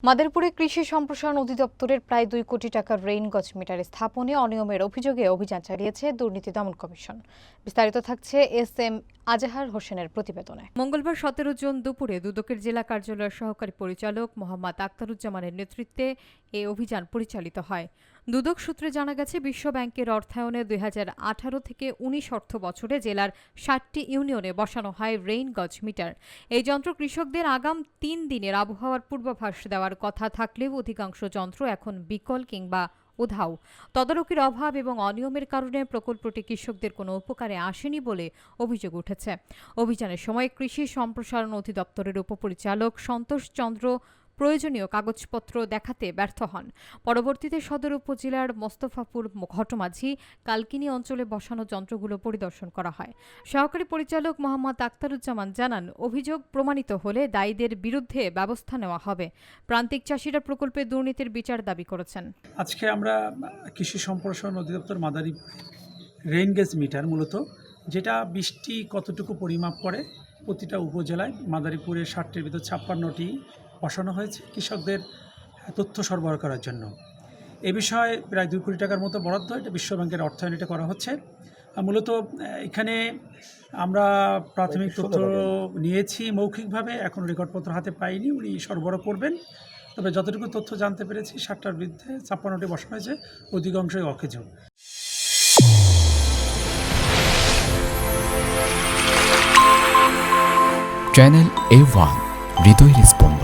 মাদারীপুরে কৃষি সম্প্রসারণ অধিদপ্তরের প্রায় ২ কোটি টাকার রেইন গজ মিটার স্থাপনে অনিয়মের অভিযোগে অভিযান চালিয়েছে দুর্নীতি দমন কমিশন। বিস্তারিত থাকছে এস.এম. আজাহার হোসেনের প্রতিবেদনে। মঙ্গলবার ১৭ জুন দুপুরে দুদকের জেলা কার্যালয়ের সহকারী পরিচালক মোহাম্মদ আখতারুজ্জামানের নেতৃত্বে এ অভিযান পরিচালিত হয়। দুদক সূত্রে জানা গেছে, বিশ্ব ব্যাংকের অর্থায়নে ২০১৮ থেকে ১৯ অর্থ বছরে জেলার ৬০টি ইউনিয়নে বসানো হয় রেইন গজ মিটার। এই যন্ত্র কৃষকদের আগাম ৩ দিনের আবহাওয়ার পূর্বাভাস দেওয়ার কথা থাকলেও অধিকাংশ যন্ত্র এখন বিকল কিংবা উধাও। তদারকির অভাব এবং অনিয়মের কারণে প্রকল্পটি কৃষকদের কোনো উপকারে আসেনি বলে অভিযোগ উঠেছে। অভিযানের সময় কৃষি সম্প্রসারণ অধিদপ্তরের উপপরিচালক সন্তোষ চন্দ্র প্রয়োজনীয় কাগজপত্র দেখাতে ব্যর্থ হন। পরবর্তীতে সদর উপজেলার মোস্তফাপুর ঘটমাঝি কালকিনি অঞ্চলে বসানো যন্ত্রগুলো পরিদর্শন করা হয়। সহকারী পরিচালক মোহাম্মদ আখতারুজ্জামান জানান, অভিযোগ প্রমাণিত হলে দায়ীদের বিরুদ্ধে ব্যবস্থা নেওয়া হবে। প্রান্তিক চাষিরা প্রকল্পে দুর্নীতির বিচার দাবি করেছেন। আজকে আমরা কৃষি সম্প্রসারণ অধিদপ্তর মাদারীপুর রেইন গেজ মিটার, মূলত যেটা বৃষ্টি কতটুকু পরিমাপ করে প্রতিটা উপজেলায় মাদারীপুরের 60টির ভিতর 56টি বসানো হয়েছে কৃষকদের তথ্য সরবরাহ করার জন্য। এ বিষয়ে প্রায় 2 কোটি টাকার মতো বরাদ্দ, এটা বিশ্ব ব্যাংকের অর্থায়নে এটা করা হচ্ছে। মূলত এখানে আমরা প্রাথমিক তথ্য নিয়েছি মৌখিকভাবে, এখন রেকর্ডপত্র হাতে পাইনি, উনি সরবরাহ করবেন। তবে যতটুকু তথ্য জানতে পেরেছি 60টার বিরুদ্ধে 56টি বসানো হয়েছে, অধিকাংশই অকেজো। চ্যানেল A1 হৃদয় রেসপন্স।